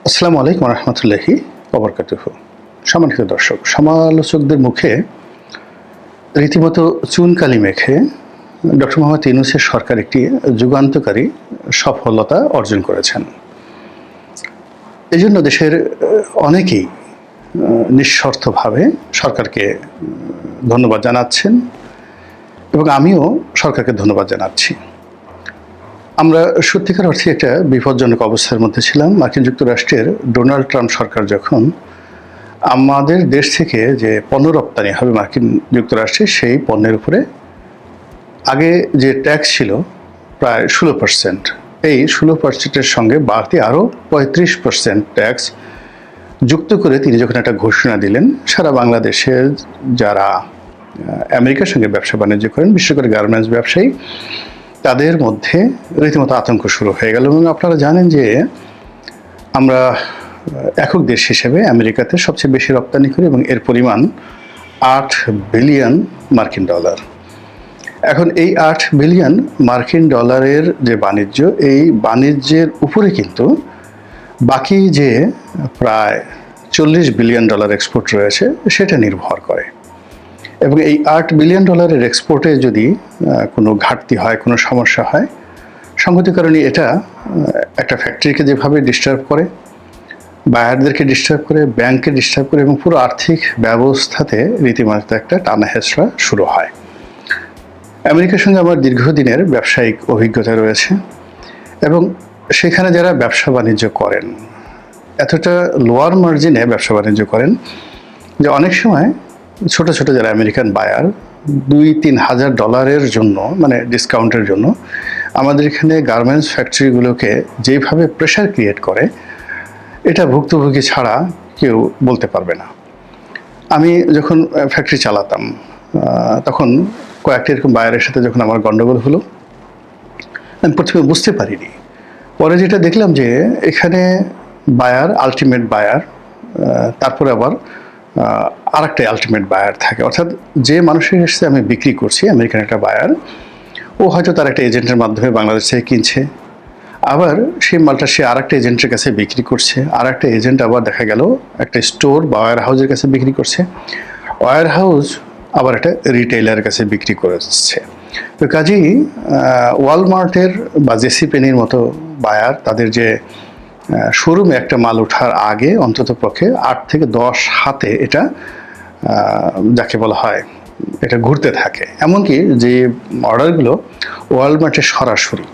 আসসালামু আলাইকুম রহমতুল্লাহি ওবরকাতুহু। সম্মানিত দর্শক, সমালোচকদের মুখে রীতিমতো চুনকালি মেখে ডক্টর মোহাম্মদ ইউনূসের সরকার একটি যুগান্তকারী সফলতা অর্জন করেছেন। এজন্য দেশের অনেকেই নিঃস্বার্থভাবে সরকারকে ধন্যবাদ জানাচ্ছেন এবং আমিও সরকারকে ধন্যবাদ জানাচ্ছি। আমরা সত্যিকার অর্থে একটা বিপজ্জনক অবস্থার মধ্যে ছিলাম। মার্কিন যুক্তরাষ্ট্রের ডোনাল্ড ট্রাম্প সরকার যখন আমাদের দেশ থেকে যে পণ্য রপ্তানি হবে মার্কিন যুক্তরাষ্ট্রে, সেই পণ্যের উপরে আগে যে ট্যাক্স ছিল প্রায় 16%, এই 16%-এর সঙ্গে বাড়তি আরও 35% ট্যাক্স যুক্ত করে তিনি যখন একটা ঘোষণা দিলেন, সারা বাংলাদেশের যারা আমেরিকার সঙ্গে ব্যবসা বাণিজ্য করেন, বিশেষ করে গার্মেন্টস ব্যবসায়ী, তাদের মধ্যে রীতিমতো আতঙ্ক শুরু হয়ে গেল। এবং আপনারা জানেন যে আমরা একক দেশ হিসেবে আমেরিকাতে সবচেয়ে বেশি রপ্তানি করি এবং এর পরিমাণ 8 বিলিয়ন মার্কিন ডলার। এখন এই 8 বিলিয়ন মার্কিন ডলারের যে বাণিজ্য, এই বাণিজ্যের উপরে কিন্তু বাকি যে প্রায় 40 বিলিয়ন ডলার এক্সপোর্ট রয়েছে সেটা নির্ভর করে। এবং এই 8 বিলিয়ন ডলারের এক্সপোর্টে যদি কোনো ঘাটতি হয়, কোনো সমস্যা হয়, সংগত কারণে এটা একটা ফ্যাক্টরিকে যেভাবে ডিস্টার্ব করে, বায়ারদেরকে ডিস্টার্ব করে, ব্যাংককে ডিস্টার্ব করে এবং পুরো আর্থিক ব্যবস্থাতে রীতিমতো একটা টানা হেঁচড়া শুরু হয়। আমেরিকার সঙ্গে আমার দীর্ঘদিনের ব্যবসায়িক অভিজ্ঞতা রয়েছে এবং সেখানে যারা ব্যবসা বাণিজ্য করেন এতটা লোয়ার মার্জিনে ব্যবসা বাণিজ্য করেন যে অনেক সময় ছোট ছোট যারা আমেরিকান বায়ার $2-3 হাজার ডলারের জন্য, মানে ডিসকাউন্টের জন্য, আমাদের এখানে গার্মেন্টস ফ্যাক্টরিগুলোকে যেভাবে প্রেশার ক্রিয়েট করে, এটা ভুক্তভোগী ছাড়া কেউ বলতে পারবে না। আমি যখন ফ্যাক্টরি চালাতাম তখন কয়েকটি এরকম বায়ারের সাথে যখন আমার গণ্ডগোল হলো, আমি প্রথমে বুঝতে পারিনি। পরে যেটা দেখলাম যে এখানে বায়ার, আলটিমেট বায়ার, তারপরে আবার আরেকটা আলটিমেট বায়ার থাকে। অর্থাৎ যে মানুষের কাছে আমি বিক্রি করছি, আমেরিকান একটা বায়ার, ও হয়তো তার একটা এজেন্টের মাধ্যমে বাংলাদেশ থেকে কিনছে, আবার সেই মালটা সে আর একটা এজেন্টের কাছে বিক্রি করছে, আর একটা এজেন্ট আবার দেখা গেল একটা স্টোর বা ওয়্যার হাউসের কাছে বিক্রি করছে, ওয়্যার হাউস আবার একটা রিটেইলারের কাছে বিক্রি করছে। তো কাজেই ওয়ালমার্টের বা জেসি পেনির মতো বায়ার, তাদের যে শোরুমে একটা মাল ওঠার আগে অন্তত পক্ষে 8 থেকে 10 হাতে এটা যাকে বলা হয় এটা ঘুরতে থাকে। এমনকি যে অর্ডারগুলো ওয়ালমার্টে সরাসরি,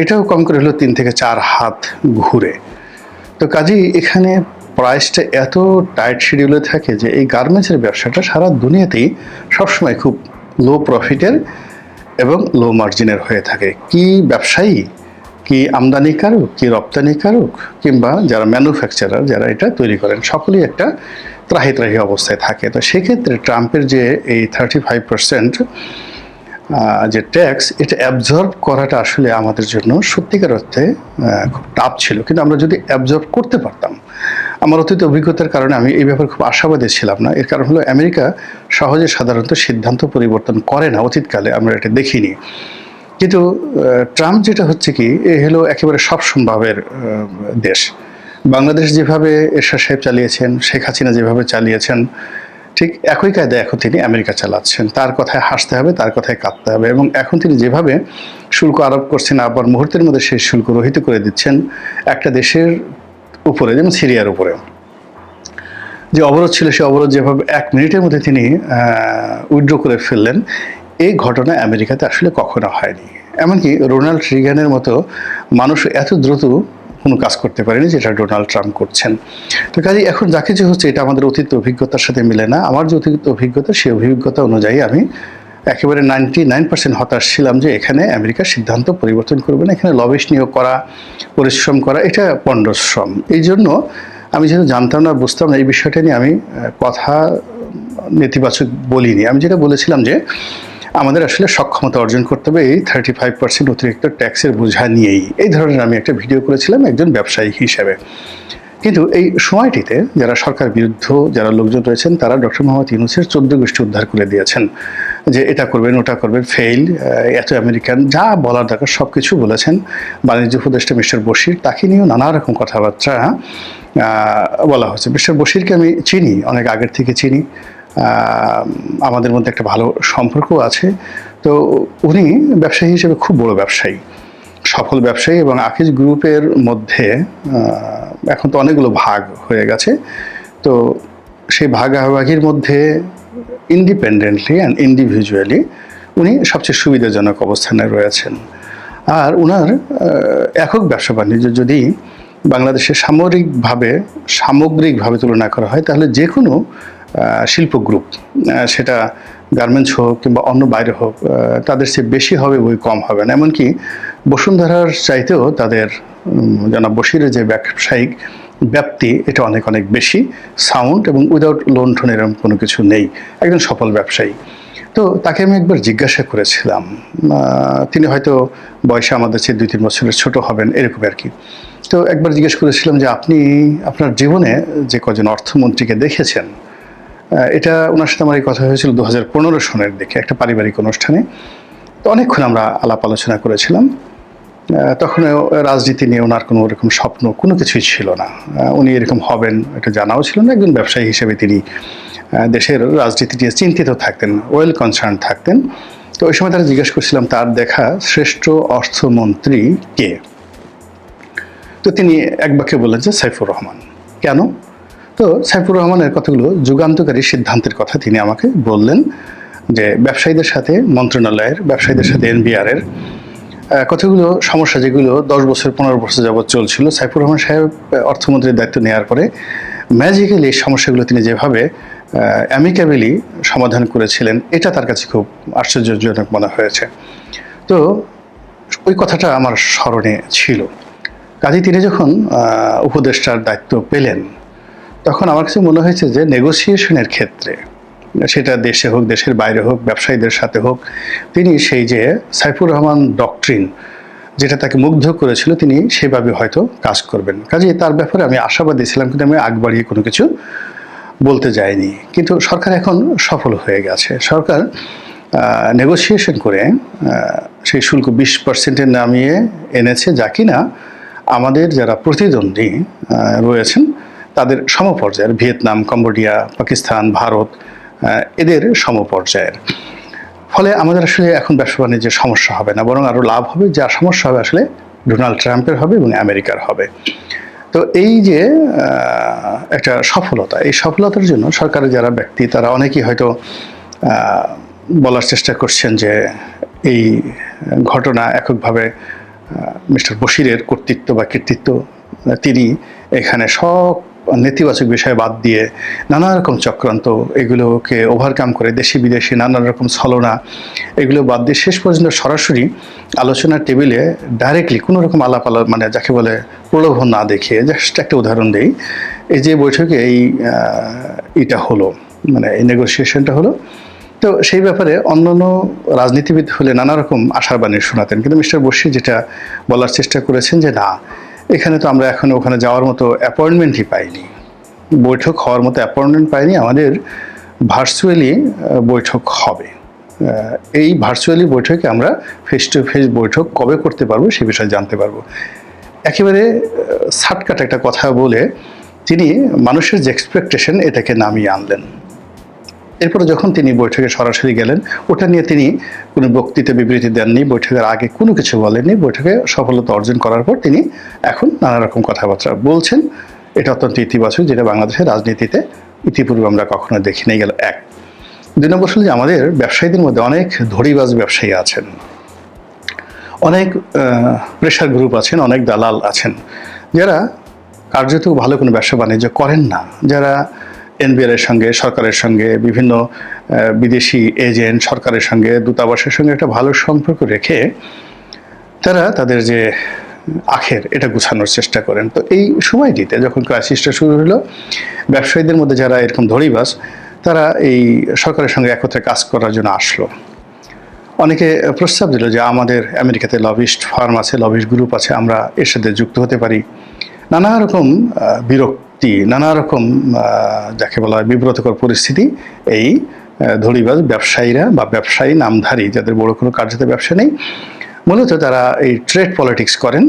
এটাও কম করে হলো 3 থেকে 4 হাত ঘুরে। তো কাজেই এখানে প্রাইসটা এত টাইট শিডিউলে থাকে যে এই গার্মেন্টসের ব্যবসাটা সারা দুনিয়াতেই সবসময় খুব লো প্রফিটের এবং লো মার্জিনের হয়ে থাকে। কি ব্যবসায়ী, কি আমদানিকারক, কি রপ্তানিকারক, কিংবা যারা ম্যানুফ্যাকচারার, যারা এটা তৈরি করেন, সকলেই একটা ত্রাহি ত্রাহি অবস্থায় থাকে। তো সেক্ষেত্রে ট্রাম্পের যে এই 35% যে ট্যাক্স, এটা অ্যাবজর্ব করাটা আসলে আমাদের জন্য সত্যিকার অর্থে খুব টাফ ছিল। কিন্তু আমরা যদি অ্যাবজর্ব করতে পারতাম, আমার অতীত অভিজ্ঞতার কারণে আমি এই ব্যাপারে খুব আশাবাদী ছিলাম না। এর কারণ হলো আমেরিকা সহজে সাধারণত সিদ্ধান্ত পরিবর্তন করে না, অতীতকালে আমরা এটা দেখিনি। কিন্তু ট্রাম্প যেটা হচ্ছে কি, এ হলো একেবারে সব সম্ভাবের দেশ। বাংলাদেশ যেভাবে এরশাদ সাহেব চালিয়েছেন, শেখ হাসিনা যেভাবে চালিয়েছেন, ঠিক একই কায়দায় এখন তিনি আমেরিকা চালাচ্ছেন। তার কথায় হাসতে হবে, তার কথায় কাঁদতে হবে। এবং এখন তিনি যেভাবে শুল্ক আরোপ করছেন, আবার মুহূর্তের মধ্যে সেই শুল্ক রহিত করে দিচ্ছেন একটা দেশের উপরে, যেমন সিরিয়ার উপরে যে অবরোধ ছিল, সেই অবরোধ যেভাবে 1 মিনিটের মধ্যে তিনি উইথড্র করে ফেললেন, এই ঘটনা আমেরিকাতে আসলে কখনো হয়নি। এমনকি রোনাল্ড রিগানের মতো মানুষ এত দ্রুত কোনো কাজ করতে পারেনি যেটা ডোনাল্ড ট্রাম্প করছেন। তো কাজেই এখন যা কিছু হচ্ছে এটা আমাদের অতীত অভিজ্ঞতার সাথে মিলে না। আমার যে অতীত অভিজ্ঞতা, সেই অভিজ্ঞতা অনুযায়ী আমি একেবারে 99% হতাশ ছিলাম যে এখানে আমেরিকার সিদ্ধান্ত পরিবর্তন করবে না, এখানে লবিস্ট নিয়োগ করা, পরিশ্রম করা, এটা পণ্ডশ্রম। এই জন্য আমি যেহেতু জানতাম না, বুঝতাম না, এই বিষয়টা নিয়ে আমি কথা নেতিবাচক বলিনি। আমি যেটা বলেছিলাম যে আমাদের আসলে সক্ষমতা অর্জন করতে হবে এই 35% অতিরিক্ত ট্যাক্সের বোঝা নিয়েই। এই ধরনের আমি একটা ভিডিও করেছিলাম একজন ব্যবসায়ী হিসেবে। কিন্তু এই সময়টিতে যারা সরকার বিরুদ্ধ যারা লোকজন রয়েছেন, তারা ডক্টর মোহাম্মদ ইউনূসের 14 গোষ্ঠী উদ্ধার করে দিয়েছেন যে এটা করবেন, ওটা করবেন, ফেইল, এত আমেরিকান, যা বলার দরকার সব কিছু বলেছেন। বাণিজ্য উপদেষ্টা মিস্টার বশির, তাকে নিয়েও নানা রকম কথাবার্তা বলা হচ্ছে। মিস্টার বশিরকে আমি চিনি, অনেক আগের থেকে চিনি, আমাদের মধ্যে একটা ভালো সম্পর্ক আছে। তো উনি ব্যবসায়ী হিসেবে খুব বড় ব্যবসায়ী, সফল ব্যবসায়ী, এবং আকিজ গ্রুপের মধ্যে এখন তো অনেকগুলো ভাগ হয়ে গেছে। তো সেই ভাগাভাগির মধ্যে ইন্ডিপেন্ডেন্টলি অ্যান্ড ইন্ডিভিজুয়ালি উনি সবচেয়ে সুবিধাজনক অবস্থানে রয়েছেন। আর ওনার একক ব্যবসা বাণিজ্য যদি বাংলাদেশে সামগ্রিকভাবে তুলনা করা হয়, তাহলে যে কোনো শিল্প গ্রুপ, সেটা গার্মেন্টস হোক কিংবা অন্য বাইরে হোক, তাদের চেয়ে বেশি হবে, বই কম হবে না। এমনকি বসুন্ধরার চাইতেও তাদের জনাব বশিরের যে ব্যবসায়িক ব্যাপ্তি, এটা অনেক অনেক বেশি সাউন্ড, এবং উইদাউট লোন টোন এরকম কোনো কিছু নেই, একজন সফল ব্যবসায়ী। তো তাকে আমি একবার জিজ্ঞাসা করেছিলাম, তিনি হয়তো বয়সে আমাদের চেয়ে 2-3 বছরের ছোট হবেন, এরকম আর কি। তো একবার জিজ্ঞেস করেছিলাম যে আপনি আপনার জীবনে যে কজন অর্থমন্ত্রীকে দেখেছেন, এটা ওনার সাথে আমার এই কথা হয়েছিল 2015 সনের দিকে একটা পারিবারিক অনুষ্ঠানে। তো অনেকক্ষণ আমরা আলাপ আলোচনা করেছিলাম। তখন রাজনীতি নিয়ে ওনার কোনো ওরকম স্বপ্ন কোনো কিছুই ছিল না, উনি এরকম হবেন এটা জানাও ছিল না। একজন ব্যবসায়ী হিসেবে তিনি দেশের রাজনীতি নিয়ে চিন্তিত থাকতেন, ওয়েল কনসার্ন থাকতেন। তো ওই সময় তারা জিজ্ঞেস করছিলাম তার দেখা শ্রেষ্ঠ অর্থমন্ত্রী কে। তো তিনি এক বাক্যে বললেন যে সাইফুর রহমান। কেন? তো সাইফুর রহমানের কতগুলো যুগান্তকারী সিদ্ধান্তের কথা তিনি আমাকে বললেন, যে ব্যবসায়ীদের সাথে মন্ত্রণালয়ের, ব্যবসায়ীদের সাথে এনবিআরের কতগুলো সমস্যা যেগুলো 10 বছর 15 বছর যাবৎ চলছিল, সাইফুর রহমান সাহেব অর্থমন্ত্রীর দায়িত্ব নেওয়ার পরে ম্যাজিক্যালি এই সমস্যাগুলো তিনি যেভাবে অ্যামিকেবলি সমাধান করেছিলেন, এটা তার কাছে খুব আশ্চর্যজনক মনে হয়েছে। তো ওই কথাটা আমার স্মরণে ছিল। কাজেই তিনি যখন উপদেষ্টার দায়িত্ব পেলেন, তখন আমার কাছে মনে হয়েছে যে নেগোসিয়েশনের ক্ষেত্রে, সেটা দেশে হোক দেশের বাইরে হোক, ব্যবসায়ীদের সাথে হোক, তিনি সেই যে সাইফুর রহমান ডক্ট্রিন যেটা তাকে মুগ্ধ করেছিল, তিনি সেভাবে হয়তো কাজ করবেন। কাজেই তার ব্যাপারে আমি আশাবাদী ছিলাম, কিন্তু আমি আগ বাড়িয়ে কোনো কিছু বলতে যাইনি। কিন্তু সরকার এখন সফল হয়ে গেছে। সরকার নেগোসিয়েশন করে সেই শুল্ক 20% নামিয়ে এনেছে, যা কিনা আমাদের যারা প্রতিদ্বন্দ্বী রয়েছেন তাদের সমপর্যায়ের, ভিয়েতনাম, কম্বোডিয়া, পাকিস্তান, ভারত, এদের সমপর্যায়ের। ফলে আমাদের আসলে এখন ব্যবসা বাণিজ্যের সমস্যা হবে না, বরং আরও লাভ হবে। যা সমস্যা হবে আসলে ডোনাল্ড ট্রাম্পের হবে এবং আমেরিকার হবে। তো এই যে একটা সফলতা, এই সফলতার জন্য সরকারের যারা ব্যক্তি, তারা অনেকেই হয়তো বলার চেষ্টা করছেন যে এই ঘটনা এককভাবে মিস্টার বশিরের কর্তৃত্ব বা কৃতিত্ব, তিনি এখানে সব নেতিবাচক বিষয় বাদ দিয়ে নানা রকম চক্রান্ত, এগুলোকে ওভারকাম করে দেশি বিদেশি নানা রকম ছলনা, এগুলো বাদ দিয়ে শেষ পর্যন্ত সরাসরি আলোচনার টেবিলে ডাইরেক্টলি কোনো রকম মানে যাকে বলে প্রলোভন না দেখিয়ে, জাস্ট একটা উদাহরণ দেই, এই যে বৈঠকে এইটা হলো, মানে এই নেগোসিয়েশনটা হলো, তো সেই ব্যাপারে অন্যান্য রাজনীতিবিদ হলে নানা রকম আশার বাণী শোনাতেন। কিন্তু মিস্টার বশির যেটা বলার চেষ্টা করেছেন যে না, এখানে তো আমরা এখন ওখানে যাওয়ার মতো অ্যাপয়েন্টমেন্টই পাইনি, বৈঠক হওয়ার মতো অ্যাপয়েন্টমেন্ট পাইনি, আমাদের ভার্চুয়ালি বৈঠক হবে। এই ভার্চুয়ালি বৈঠকে আমরা ফেস টু ফেস বৈঠক কবে করতে পারবো সে বিষয়ে জানতে পারবো। একেবারে শার্টকাট একটা কথা বলে তিনি মানুষের যে এক্সপেকটেশন, এটাকে নামিয়ে আনলেন। এরপরে যখন তিনি বৈঠকে সরাসরি গেলেন, ওটা নিয়ে তিনি কোনো বক্তৃতা বিবৃতি দেননি, বৈঠকের আগে কোনো কিছু বলেননি। বৈঠকে সফলতা অর্জন করার পর তিনি এখন নানা রকম কথাবার্তা বলছেন, এটা অত্যন্ত ইতিবাচক, যেটা বাংলাদেশের রাজনীতিতে ইতিপূর্বে আমরা কখনো দেখি নাই। গেল এক। 2 নম্বর হল যে আমাদের ব্যবসায়ীদের মধ্যে অনেক ধড়িবাজ ব্যবসায়ী আছেন, অনেক প্রেশার গ্রুপ আছেন, অনেক দালাল আছেন, যারা কার্যত ভালো কোনো ব্যবসা বাণিজ্য করেন না, যারা এনবিআরের সঙ্গে, সরকারের সঙ্গে, বিভিন্ন বিদেশি এজেন্ট, সরকারের সঙ্গে, দূতাবাসের সঙ্গে একটা ভালো সম্পর্ক রেখে তারা তাদের যে আখের, এটা গুছানোর চেষ্টা করেন। তো এই সময়টিতে যখন ক্রাইসিসটা শুরু হলো, ব্যবসায়ীদের মধ্যে যারা এরকম ধড়িবাজ, তারা এই সরকারের সঙ্গে একত্রে কাজ করার জন্য আসলো। অনেকে প্রস্তাব দিল যে আমাদের আমেরিকাতে লবিস্ট ফার্ম আছে, লবিস্ট গ্রুপ আছে, আমরা এর সাথে যুক্ত হতে পারি। নানা রকম বিরক্তি, নানা রকম যাকে বলা হয় বিব্রতকর পরিস্থিতি এই ধড়িবাজ ব্যবসায়ীরা বা ব্যবসায়ী নামধারী, যাদের বড় কোনো কার্যত ব্যবসা নেই, মূলত তারা এই ট্রেড পলিটিক্স করেন।